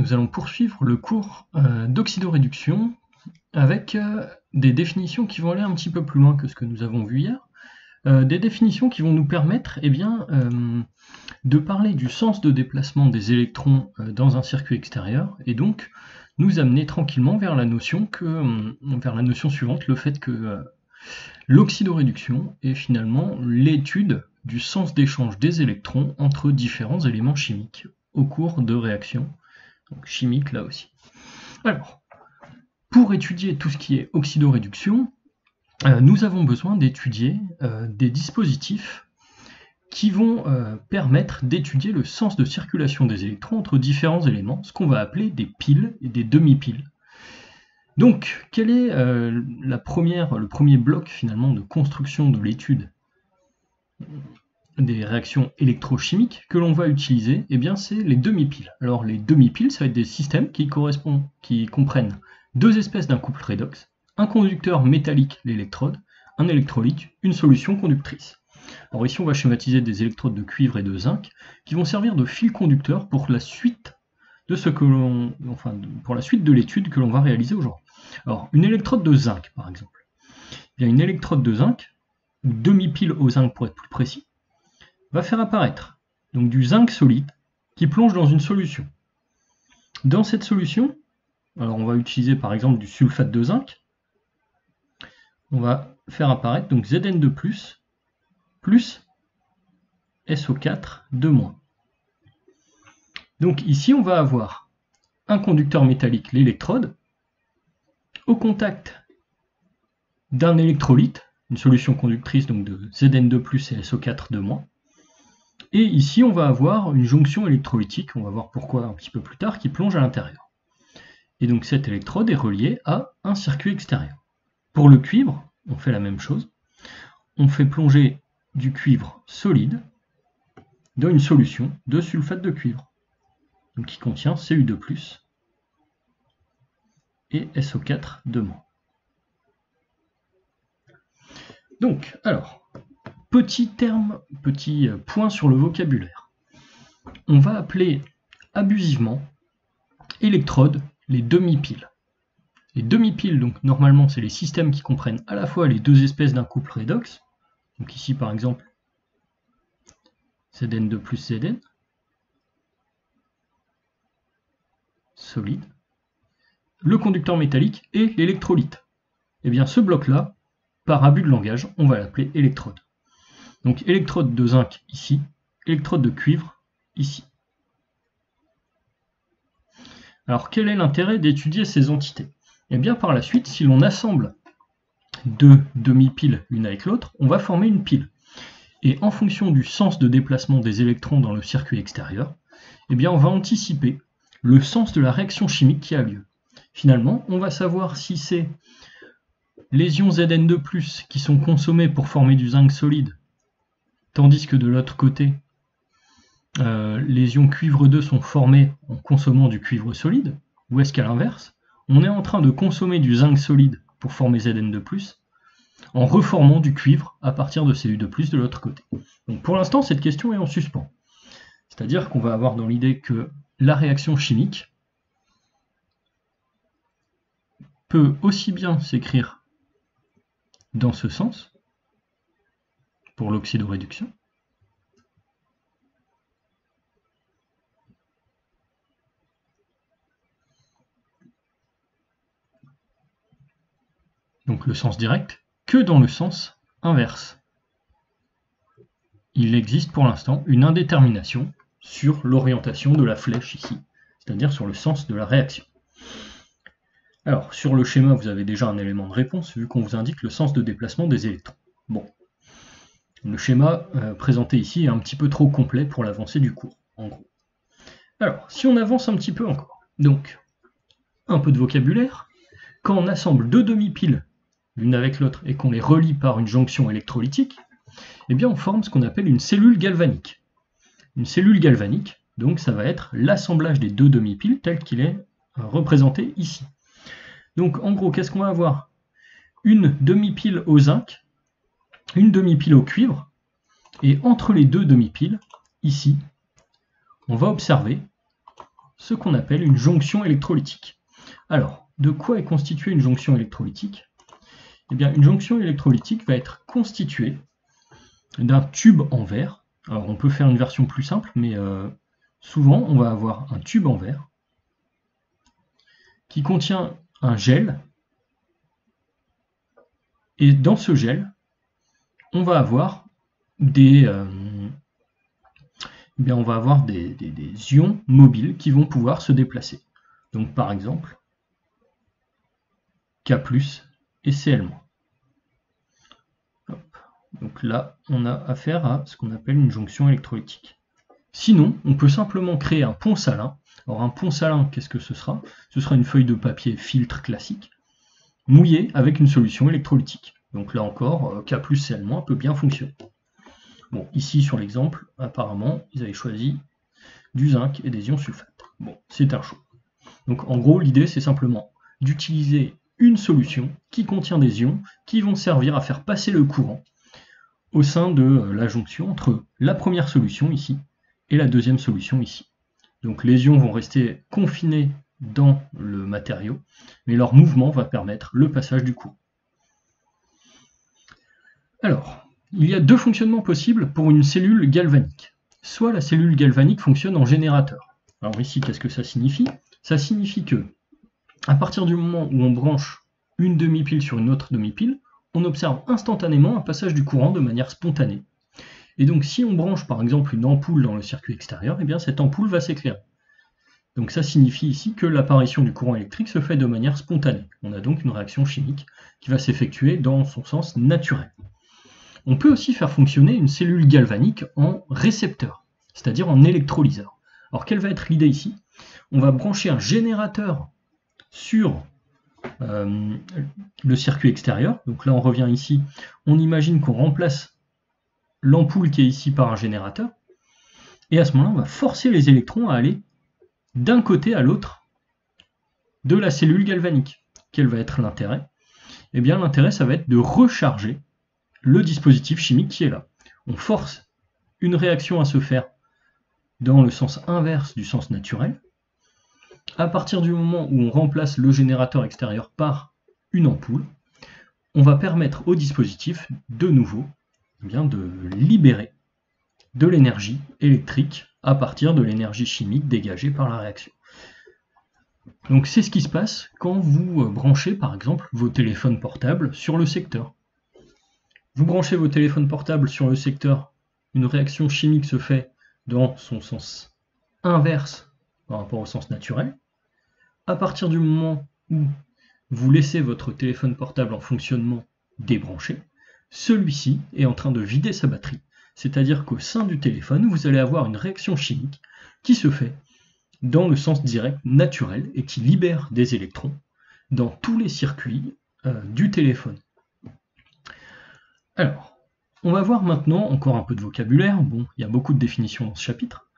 nous allons poursuivre le cours d'oxydoréduction avec des définitions qui vont aller un petit peu plus loin que ce que nous avons vu hier. Des définitions qui vont nous permettre de parler du sens de déplacement des électrons dans un circuit extérieur et donc nous amener tranquillement vers la notion suivante, le fait que l'oxydoréduction est finalement l'étude du sens d'échange des électrons entre différents éléments chimiques au cours de réactions chimiques là aussi. Alors, pour étudier tout ce qui est oxydoréduction, nous avons besoin d'étudier des dispositifs qui vont permettre d'étudier le sens de circulation des électrons entre différents éléments, ce qu'on va appeler des piles et des demi-piles. Donc, quel est le premier bloc finalement de construction de l'étude des réactions électrochimiques que l'on va utiliser? Eh bien, c'est les demi-piles. Alors, les demi-piles, ça va être des systèmes qui comprennent deux espèces d'un couple redox, un conducteur métallique, l'électrode, un électrolyte, une solution conductrice. Alors ici, on va schématiser des électrodes de cuivre et de zinc qui vont servir de fil conducteur pour la suite de pour la suite de l'étude que l'on va réaliser aujourd'hui. Alors, une électrode de zinc, par exemple. Eh bien, une électrode de zinc, ou demi-pile au zinc pour être plus précis, va faire apparaître donc du zinc solide qui plonge dans une solution. Dans cette solution, alors on va utiliser par exemple du sulfate de zinc, on va faire apparaître donc Zn2+, plus SO4 de-. Donc ici on va avoir un conducteur métallique, l'électrode, au contact d'un électrolyte, une solution conductrice donc de Zn2+, et SO4 de-. Et ici on va avoir une jonction électrolytique, on va voir pourquoi un petit peu plus tard, qui plonge à l'intérieur. Et donc cette électrode est reliée à un circuit extérieur. Pour le cuivre, on fait la même chose. On fait plonger du cuivre solide dans une solution de sulfate de cuivre, donc qui contient Cu2+, et SO4 de-. Donc, alors, petit point sur le vocabulaire. On va appeler abusivement électrodes les demi-piles. Les demi-piles, donc normalement, c'est les systèmes qui comprennent à la fois les deux espèces d'un couple redox, donc ici par exemple Zn2+, Zn, solide, le conducteur métallique et l'électrolyte. Et bien ce bloc-là, par abus de langage, on va l'appeler électrode. Donc électrode de zinc ici, électrode de cuivre ici. Alors quel est l'intérêt d'étudier ces entités? Et bien par la suite, si l'on assemble deux demi-piles l'une avec l'autre, on va former une pile. Et en fonction du sens de déplacement des électrons dans le circuit extérieur, eh bien on va anticiper le sens de la réaction chimique qui a lieu. Finalement, on va savoir si c'est les ions Zn2+, qui sont consommés pour former du zinc solide, tandis que de l'autre côté, les ions cuivre 2 sont formés en consommant du cuivre solide, ou est-ce qu'à l'inverse, on est en train de consommer du zinc solide pour former Zn2+, en reformant du cuivre à partir de Cu2+ de l'autre côté. Donc pour l'instant, cette question est en suspens. C'est-à-dire qu'on va avoir dans l'idée que la réaction chimique peut aussi bien s'écrire dans ce sens, pour l'oxydoréduction, donc le sens direct, que dans le sens inverse. Il existe pour l'instant une indétermination sur l'orientation de la flèche ici, c'est-à-dire sur le sens de la réaction. Alors, sur le schéma, vous avez déjà un élément de réponse, vu qu'on vous indique le sens de déplacement des électrons. Bon, le schéma présenté ici est un petit peu trop complet pour l'avancée du cours, en gros. Alors, si on avance un petit peu encore, donc, un peu de vocabulaire, quand on assemble deux demi-piles l'une avec l'autre et qu'on les relie par une jonction électrolytique, eh bien on forme ce qu'on appelle une cellule galvanique. Une cellule galvanique, donc ça va être l'assemblage des deux demi-piles tel qu'il est représenté ici. Donc en gros, qu'est-ce qu'on va avoir? Une demi-pile au zinc, une demi-pile au cuivre, et entre les deux demi-piles, ici, on va observer ce qu'on appelle une jonction électrolytique. Alors, de quoi est constituée une jonction électrolytique? Eh bien, une jonction électrolytique va être constituée d'un tube en verre. Alors, on peut faire une version plus simple, mais souvent, on va avoir un tube en verre qui contient un gel. Et dans ce gel, on va avoir des ions mobiles qui vont pouvoir se déplacer. Donc par exemple, K+, et Cl-. Donc là, on a affaire à ce qu'on appelle une jonction électrolytique. Sinon, on peut simplement créer un pont salin. Alors un pont salin, qu'est-ce que ce sera? Ce sera une feuille de papier filtre classique, mouillée avec une solution électrolytique. Donc là encore, K+, Cl- peut bien fonctionner. Bon, ici sur l'exemple, apparemment, ils avaient choisi du zinc et des ions sulfate. Bon, c'est un choix. Donc en gros, l'idée, c'est simplement d'utiliser une solution qui contient des ions qui vont servir à faire passer le courant au sein de la jonction entre la première solution ici et la deuxième solution ici. Donc les ions vont rester confinés dans le matériau, mais leur mouvement va permettre le passage du courant. Alors, il y a deux fonctionnements possibles pour une cellule galvanique. Soit la cellule galvanique fonctionne en générateur. Alors ici, qu'est-ce que ça signifie? Ça signifie que, à partir du moment où on branche une demi-pile sur une autre demi-pile, on observe instantanément un passage du courant de manière spontanée. Et donc si on branche par exemple une ampoule dans le circuit extérieur, eh bien cette ampoule va s'éclairer. Donc ça signifie ici que l'apparition du courant électrique se fait de manière spontanée. On a donc une réaction chimique qui va s'effectuer dans son sens naturel. On peut aussi faire fonctionner une cellule galvanique en récepteur, c'est-à-dire en électrolyseur. Alors quelle va être l'idée ici? On va brancher un générateur sur le circuit extérieur. Donc là on revient ici, on imagine qu'on remplace l'ampoule qui est ici par un générateur, et à ce moment-là on va forcer les électrons à aller d'un côté à l'autre de la cellule galvanique. Quel va être l'intérêt? Eh bien l'intérêt ça va être de recharger le dispositif chimique qui est là. On force une réaction à se faire dans le sens inverse du sens naturel. À partir du moment où on remplace le générateur extérieur par une ampoule, on va permettre au dispositif, de nouveau, de libérer de l'énergie électrique à partir de l'énergie chimique dégagée par la réaction. Donc c'est ce qui se passe quand vous branchez par exemple vos téléphones portables sur le secteur. Vous branchez vos téléphones portables sur le secteur, une réaction chimique se fait dans son sens inverse par rapport au sens naturel. À partir du moment où vous laissez votre téléphone portable en fonctionnement débranché, celui-ci est en train de vider sa batterie. C'est-à-dire qu'au sein du téléphone, vous allez avoir une réaction chimique qui se fait dans le sens direct naturel et qui libère des électrons dans tous les circuits du téléphone. Alors, on va voir maintenant encore un peu de vocabulaire. Bon, il y a beaucoup de définitions dans ce chapitre.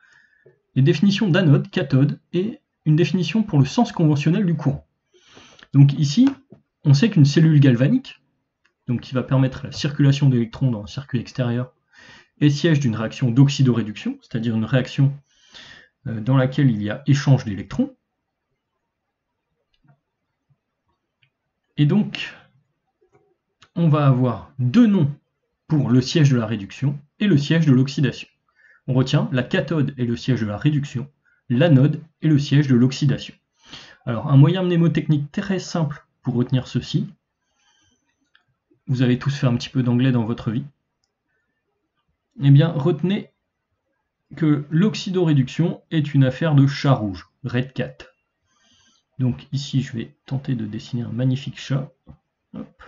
Les définitions d'anode, cathode et une définition pour le sens conventionnel du courant. Donc ici, on sait qu'une cellule galvanique, donc qui va permettre la circulation d'électrons dans un circuit extérieur, est siège d'une réaction d'oxydoréduction, c'est-à-dire une réaction dans laquelle il y a échange d'électrons. Et donc, on va avoir deux noms pour le siège de la réduction et le siège de l'oxydation. On retient la cathode est le siège de la réduction, l'anode est le siège de l'oxydation. Alors, un moyen mnémotechnique très simple pour retenir ceci, vous avez tous fait un petit peu d'anglais dans votre vie, eh bien, retenez que l'oxydoréduction est une affaire de chat rouge, Red Cat. Donc ici, je vais tenter de dessiner un magnifique chat. Hop.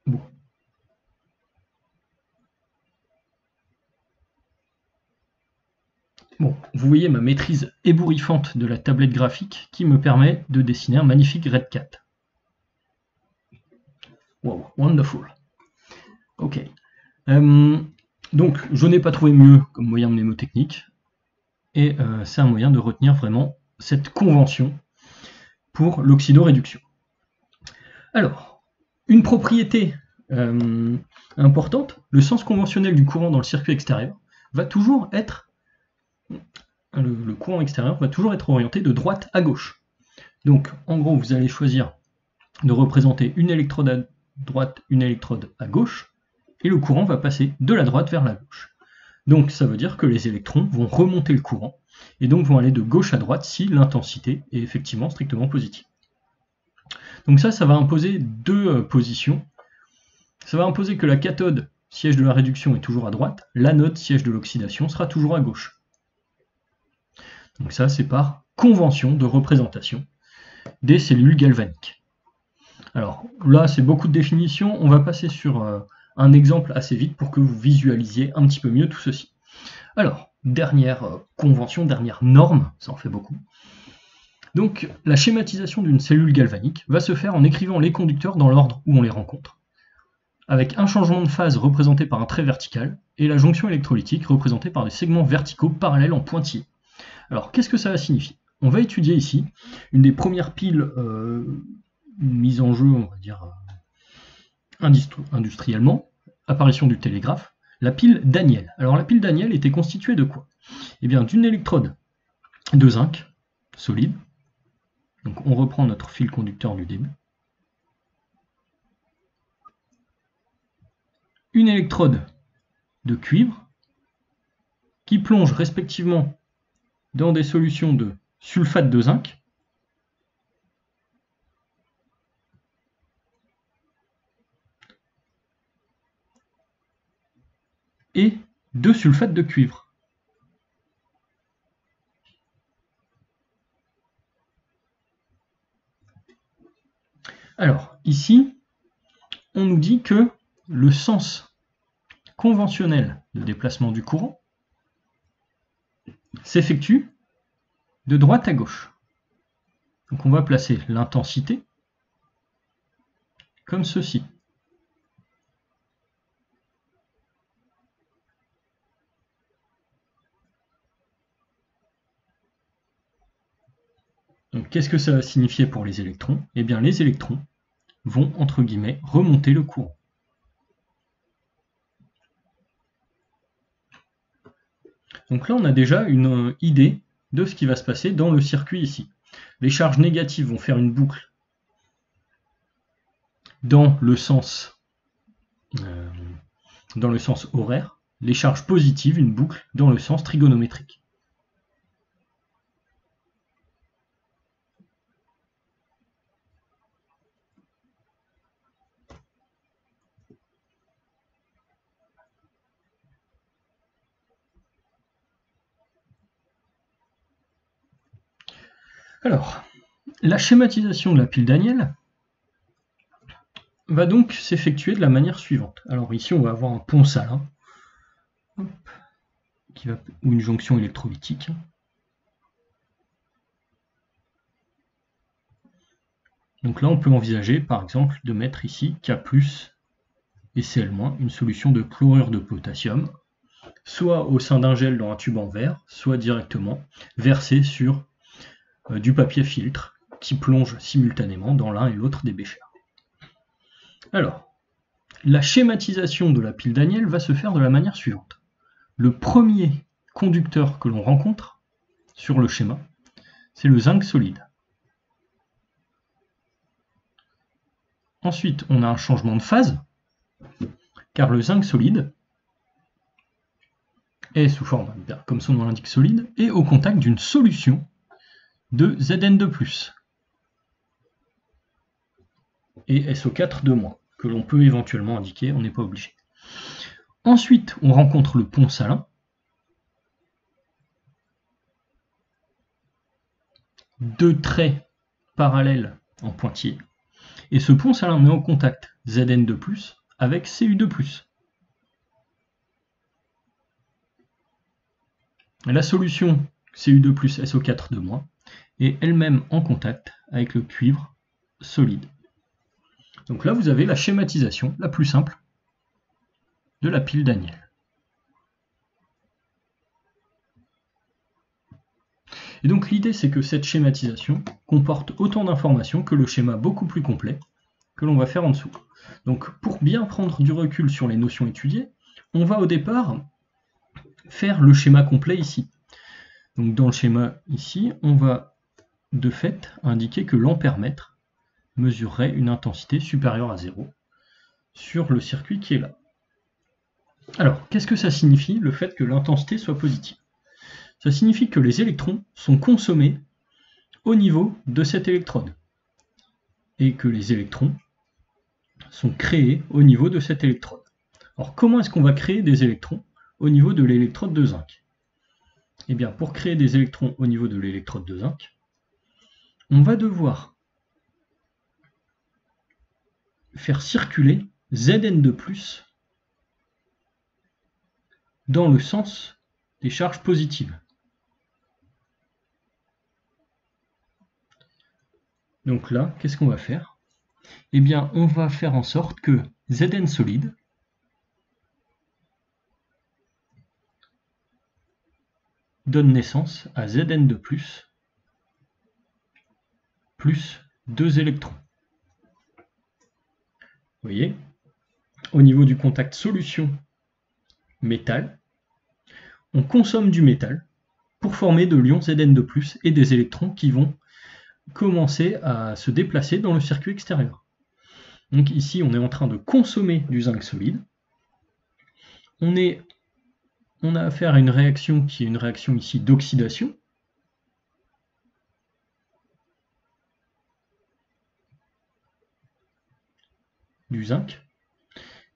Bon. Bon, vous voyez ma maîtrise ébouriffante de la tablette graphique qui me permet de dessiner un magnifique Red Cat. Wow, wonderful. Ok. Donc, je n'ai pas trouvé mieux comme moyen mnémotechnique, et c'est un moyen de retenir vraiment cette convention pour l'oxydoréduction. Alors, une propriété importante, le sens conventionnel du courant dans le circuit extérieur, va toujours être, le courant extérieur va toujours être orienté de droite à gauche. Donc en gros, vous allez choisir de représenter une électrode à droite, une électrode à gauche, et le courant va passer de la droite vers la gauche. Donc ça veut dire que les électrons vont remonter le courant, et donc vont aller de gauche à droite si l'intensité est effectivement strictement positive. Donc ça va imposer deux positions. Ça va imposer que la cathode, siège de la réduction, est toujours à droite, l'anode, siège de l'oxydation, sera toujours à gauche. Donc ça, c'est par convention de représentation des cellules galvaniques. Alors là, c'est beaucoup de définitions, on va passer sur un exemple assez vite pour que vous visualisiez un petit peu mieux tout ceci. Alors, dernière convention, dernière norme, ça en fait beaucoup. Donc, la schématisation d'une cellule galvanique va se faire en écrivant les conducteurs dans l'ordre où on les rencontre, avec un changement de phase représenté par un trait vertical, et la jonction électrolytique représentée par des segments verticaux parallèles en pointillés. Alors, qu'est-ce que ça va signifier? On va étudier ici une des premières piles mises en jeu, on va dire, industriellement, apparition du télégraphe, la pile Daniell. Alors, la pile Daniell était constituée de quoi? Eh bien, d'une électrode de zinc solide. Donc, on reprend notre fil conducteur du début. Une électrode de cuivre qui plonge respectivement dans des solutions de sulfate de zinc et de sulfate de cuivre. Alors, ici, on nous dit que le sens conventionnel de déplacement du courant s'effectue de droite à gauche. Donc on va placer l'intensité comme ceci. Donc qu'est-ce que ça va signifier pour les électrons? Eh bien les électrons vont, entre guillemets, remonter le courant. Donc là, on a déjà une idée de ce qui va se passer dans le circuit ici. Les charges négatives vont faire une boucle dans le sens horaire, les charges positives, une boucle dans le sens trigonométrique. Alors, la schématisation de la pile Daniell va donc s'effectuer de la manière suivante. Alors ici, on va avoir un pont salin, ou une jonction électrolytique. Donc là, on peut envisager, par exemple, de mettre ici K+, et Cl-, une solution de chlorure de potassium, soit au sein d'un gel dans un tube en verre, soit directement versé sur du papier filtre qui plonge simultanément dans l'un et l'autre des béchers. Alors, la schématisation de la pile Daniell va se faire de la manière suivante. Le premier conducteur que l'on rencontre sur le schéma, c'est le zinc solide. Ensuite, on a un changement de phase, car le zinc solide est sous forme, comme son nom l'indique, solide, et au contact d'une solution de Zn2+, et SO4 que l'on peut éventuellement indiquer, on n'est pas obligé. Ensuite, on rencontre le pont salin, deux traits parallèles en pointillés, et ce pont salin met en contact Zn2+, avec Cu2+. La solution Cu2+, SO4 est elle-même en contact avec le cuivre solide. Donc là, vous avez la schématisation la plus simple de la pile Daniell. Et donc l'idée, c'est que cette schématisation comporte autant d'informations que le schéma beaucoup plus complet que l'on va faire en dessous. Donc pour bien prendre du recul sur les notions étudiées, on va au départ faire le schéma complet ici. Donc dans le schéma ici, on va de fait indiquer que l'ampèremètre mesurerait une intensité supérieure à 0 sur le circuit qui est là. Alors, qu'est-ce que ça signifie, le fait que l'intensité soit positive? Ça signifie que les électrons sont consommés au niveau de cette électrode, et que les électrons sont créés au niveau de cette électrode. Alors, comment est-ce qu'on va créer des électrons au niveau de l'électrode de zinc? Eh bien, pour créer des électrons au niveau de l'électrode de zinc, on va devoir faire circuler Zn2+, dans le sens des charges positives. Donc là, qu'est-ce qu'on va faire? Eh bien, on va faire en sorte que Zn solide donne naissance à Zn2+, plus 2 électrons. Vous voyez, au niveau du contact solution métal, on consomme du métal pour former de l'ion Zn2+, et des électrons qui vont commencer à se déplacer dans le circuit extérieur. Donc ici, on est en train de consommer du zinc solide. On a affaire à une réaction qui est une réaction ici d'oxydation. Du zinc.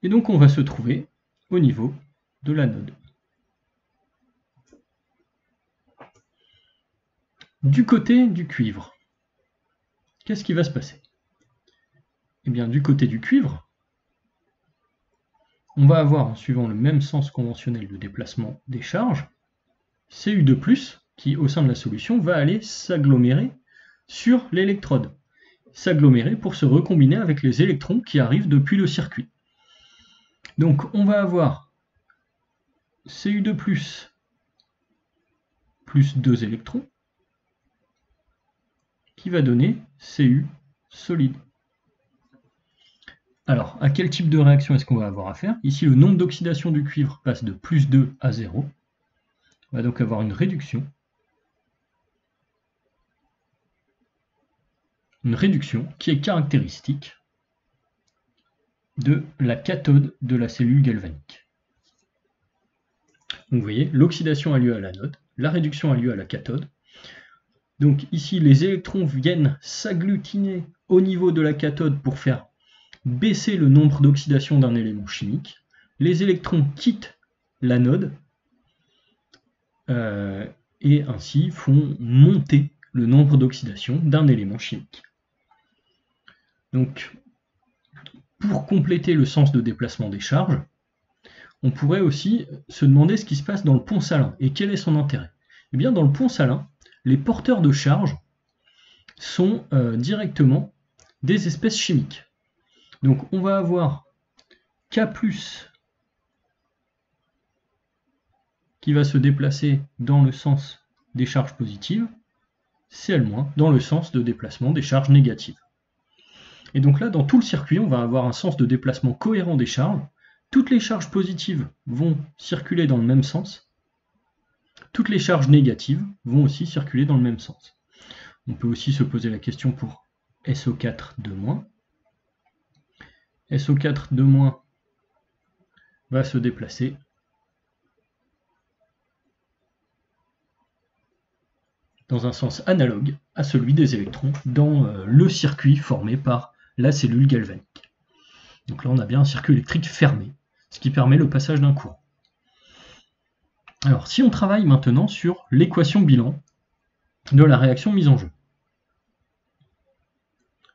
Et donc on va se trouver au niveau de l'anode. Du côté du cuivre, qu'est-ce qui va se passer? Eh bien, du côté du cuivre, on va avoir, en suivant le même sens conventionnel de déplacement des charges, Cu2+, qui au sein de la solution va aller s'agglomérer sur l'électrode. S'agglomérer pour se recombiner avec les électrons qui arrivent depuis le circuit. Donc on va avoir Cu2+, plus 2 électrons, qui va donner Cu solide. Alors, à quel type de réaction est-ce qu'on va avoir affaire? Ici, le nombre d'oxydation du cuivre passe de plus 2 à 0. On va donc avoir une réduction. Une réduction qui est caractéristique de la cathode de la cellule galvanique. Donc vous voyez, l'oxydation a lieu à l'anode, la réduction a lieu à la cathode. Donc ici, les électrons viennent s'agglutiner au niveau de la cathode pour faire baisser le nombre d'oxydation d'un élément chimique. Les électrons quittent l'anode et ainsi font monter le nombre d'oxydation d'un élément chimique. Donc, pour compléter le sens de déplacement des charges, on pourrait aussi se demander ce qui se passe dans le pont salin et quel est son intérêt. Eh bien, dans le pont salin, les porteurs de charge sont directement des espèces chimiques. Donc on va avoir K+, qui va se déplacer dans le sens des charges positives, Cl- dans le sens de déplacement des charges négatives. Et donc là, dans tout le circuit, on va avoir un sens de déplacement cohérent des charges. Toutes les charges positives vont circuler dans le même sens. Toutes les charges négatives vont aussi circuler dans le même sens. On peut aussi se poser la question pour SO4-. SO4- va se déplacer dans un sens analogue à celui des électrons dans le circuit formé par la cellule galvanique. Donc là, on a bien un circuit électrique fermé, ce qui permet le passage d'un courant. Alors, si on travaille maintenant sur l'équation bilan de la réaction mise en jeu,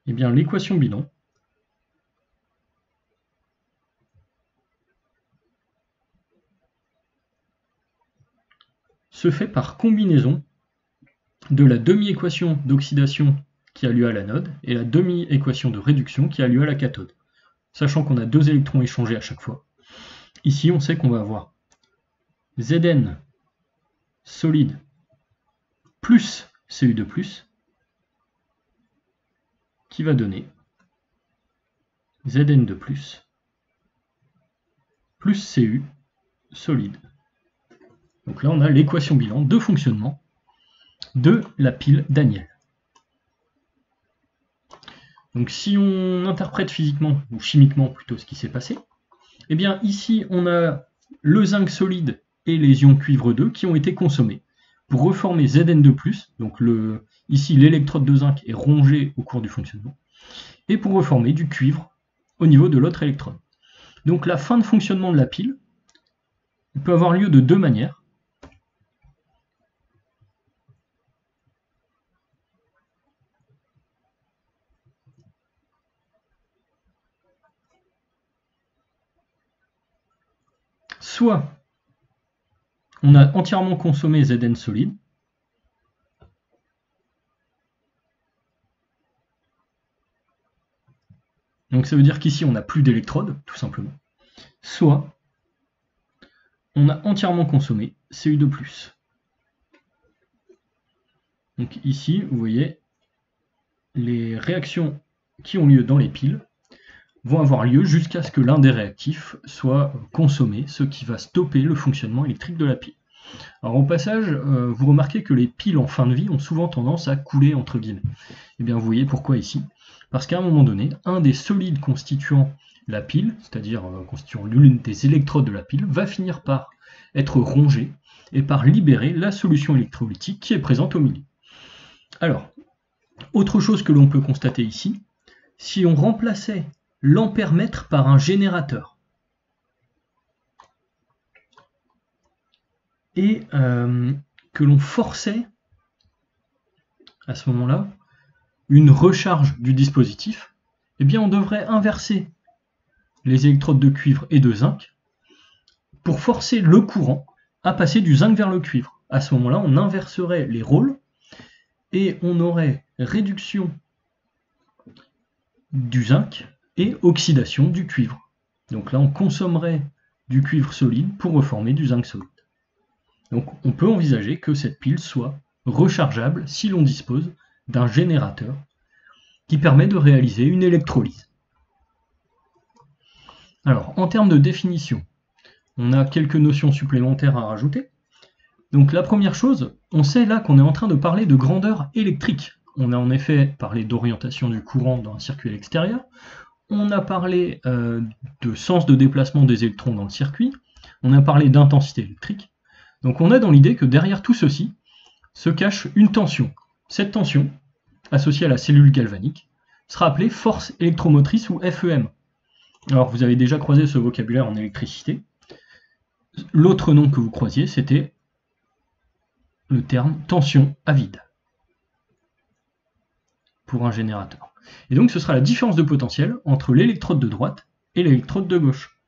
eh bien l'équation bilan se fait par combinaison de la demi-équation d'oxydation qui a lieu à l'anode et la demi-équation de réduction qui a lieu à la cathode, sachant qu'on a 2 électrons échangés à chaque fois. Ici, on sait qu'on va avoir Zn solide plus Cu2+, qui va donner Zn2+, plus Cu solide. Donc là, on a l'équation bilan de fonctionnement de la pile Daniell. Donc si on interprète physiquement, ou chimiquement plutôt, ce qui s'est passé, eh bien ici, on a le zinc solide et les ions cuivre 2 qui ont été consommés pour reformer Zn2+, donc ici l'électrode de zinc est rongée au cours du fonctionnement, et pour reformer du cuivre au niveau de l'autre électrode. Donc la fin de fonctionnement de la pile peut avoir lieu de deux manières. Soit on a entièrement consommé Zn solide, donc ça veut dire qu'ici on n'a plus d'électrode, tout simplement. Soit on a entièrement consommé Cu2+. Donc ici, vous voyez, les réactions qui ont lieu dans les piles vont avoir lieu jusqu'à ce que l'un des réactifs soit consommé, ce qui va stopper le fonctionnement électrique de la pile. Alors au passage, vous remarquez que les piles en fin de vie ont souvent tendance à couler, entre guillemets. Et bien vous voyez pourquoi ici. Parce qu'à un moment donné, un des solides constituant la pile, c'est-à-dire constituant l'une des électrodes de la pile, va finir par être rongé et par libérer la solution électrolytique qui est présente au milieu. Alors, autre chose que l'on peut constater ici, si on remplaçait l'ampère-mètre par un générateur, et que l'on forçait à ce moment-là une recharge du dispositif, eh bien on devrait inverser les électrodes de cuivre et de zinc pour forcer le courant à passer du zinc vers le cuivre. À ce moment-là, on inverserait les rôles et on aurait réduction du zinc et oxydation du cuivre. Donc là, on consommerait du cuivre solide pour reformer du zinc solide. Donc on peut envisager que cette pile soit rechargeable si l'on dispose d'un générateur qui permet de réaliser une électrolyse. Alors, en termes de définition, on a quelques notions supplémentaires à rajouter. Donc la première chose, on sait là qu'on est en train de parler de grandeur électrique. On a en effet parlé d'orientation du courant dans un circuit extérieur, on a parlé de sens de déplacement des électrons dans le circuit, on a parlé d'intensité électrique. Donc on a dans l'idée que derrière tout ceci se cache une tension. Cette tension, associée à la cellule galvanique, sera appelée force électromotrice ou FEM. Alors vous avez déjà croisé ce vocabulaire en électricité. L'autre nom que vous croisiez, c'était le terme tension à vide pour un générateur. Et donc ce sera la différence de potentiel entre l'électrode de droite et l'électrode de gauche.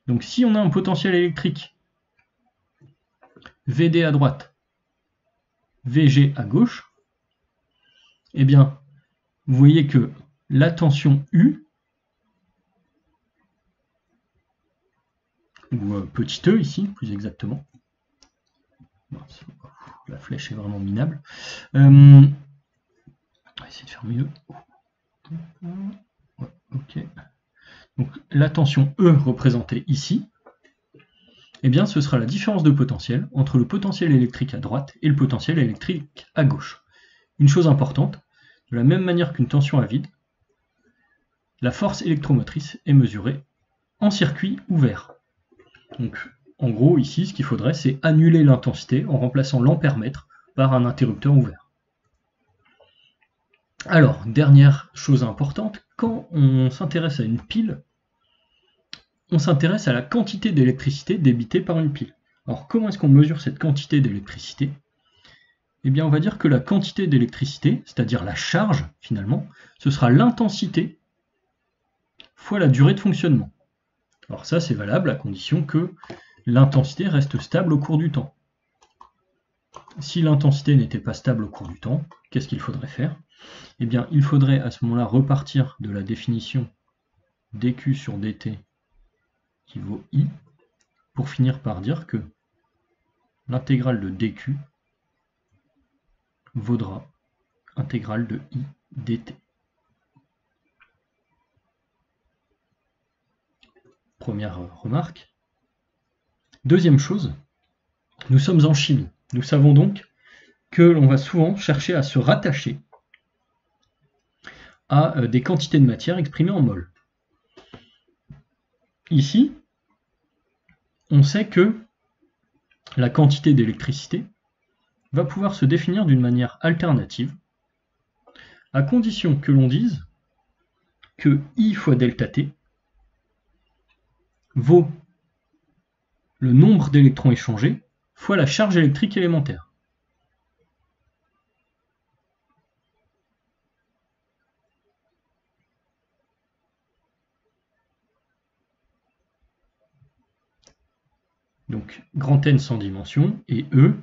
Donc si on a un potentiel électrique VD à droite, VG à gauche, eh bien vous voyez que la tension U, ou petit e ici, plus exactement, la flèche est vraiment minable, on va essayer de faire mieux. Ok. Donc la tension E représentée ici, eh bien ce sera la différence de potentiel entre le potentiel électrique à droite et le potentiel électrique à gauche. Une chose importante, de la même manière qu'une tension à vide, la force électromotrice est mesurée en circuit ouvert. Donc en gros ici ce qu'il faudrait c'est annuler l'intensité en remplaçant l'ampère-mètre par un interrupteur ouvert. Alors, dernière chose importante, quand on s'intéresse à une pile, on s'intéresse à la quantité d'électricité débitée par une pile. Alors comment est-ce qu'on mesure cette quantité d'électricité? Eh bien on va dire que la quantité d'électricité, c'est-à-dire la charge finalement, ce sera l'intensité fois la durée de fonctionnement. Alors ça c'est valable à condition que l'intensité reste stable au cours du temps. Si l'intensité n'était pas stable au cours du temps, qu'est-ce qu'il faudrait faire? Eh bien il faudrait à ce moment-là repartir de la définition dQ sur dt qui vaut I, pour finir par dire que l'intégrale de dQ vaudra intégrale de I dt. Première remarque. Deuxième chose, Nous sommes en chimie. Nous savons donc que l'on va souvent chercher à se rattacher à des quantités de matière exprimées en mol. Ici, on sait que la quantité d'électricité va pouvoir se définir d'une manière alternative, à condition que l'on dise que I fois delta T vaut le nombre d'électrons échangés fois la charge électrique élémentaire. Donc grand N sans dimension et E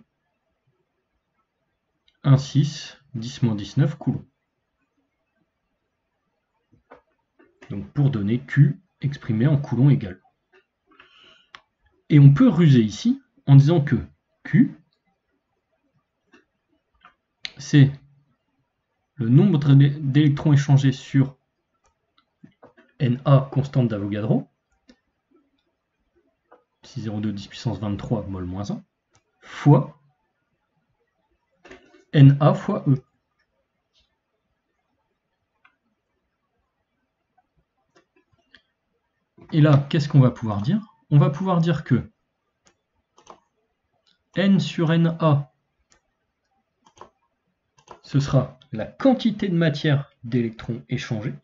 1,6 10-19 coulombs. Donc pour donner Q exprimé en coulomb égal. Et on peut ruser ici en disant que Q, c'est le nombre d'électrons échangés sur Na, constante d'Avogadro, 6,02 10 puissance 23 mol moins 1, fois Na fois E. Et là, qu'est-ce qu'on va pouvoir dire? On va pouvoir dire que N sur Na, ce sera la quantité de matière d'électrons échangés,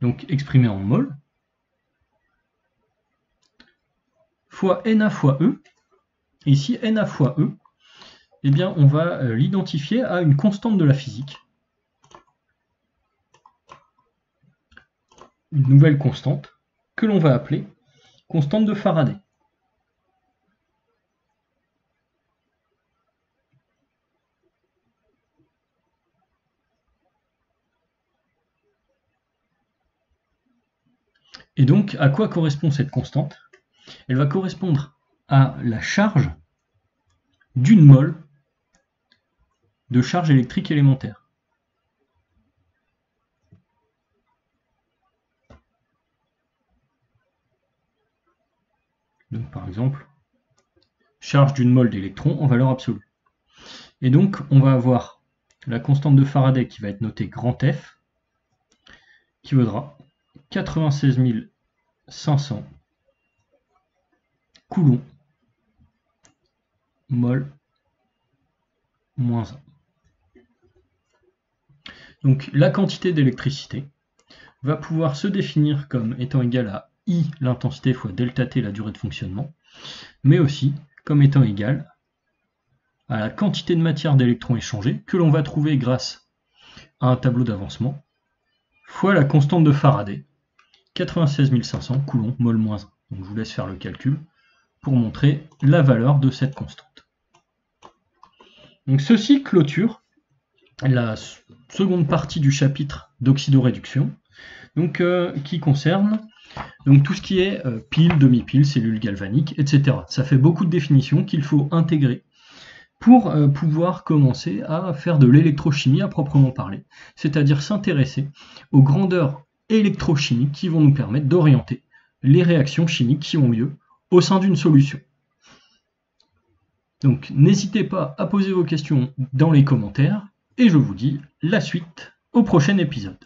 donc exprimé en mol, fois Na fois E. Et ici, Na fois E, eh bien, on va l'identifier à une constante de la physique. Une nouvelle constante que l'on va appeler constante de Faraday. Et donc, à quoi correspond cette constante? Elle va correspondre à la charge d'une mole de charge électrique élémentaire. Donc, par exemple, charge d'une mole d'électrons en valeur absolue. Et donc, on va avoir la constante de Faraday qui va être notée grand F, qui vaudra 96 500 coulombs mol moins 1. Donc la quantité d'électricité va pouvoir se définir comme étant égale à I l'intensité fois delta T la durée de fonctionnement, mais aussi comme étant égale à la quantité de matière d'électrons échangés que l'on va trouver grâce à un tableau d'avancement fois la constante de Faraday, 96 500 coulombs mol moins 1. Donc je vous laisse faire le calcul pour montrer la valeur de cette constante. Donc ceci clôture la seconde partie du chapitre d'oxydoréduction, donc qui concerne donc tout ce qui est piles, demi-piles, cellules galvaniques, etc. Ça fait beaucoup de définitions qu'il faut intégrer pour pouvoir commencer à faire de l'électrochimie à proprement parler, c'est-à-dire s'intéresser aux grandeurs électrochimiques qui vont nous permettre d'orienter les réactions chimiques qui ont lieu au sein d'une solution. Donc n'hésitez pas à poser vos questions dans les commentaires, et je vous dis la suite au prochain épisode.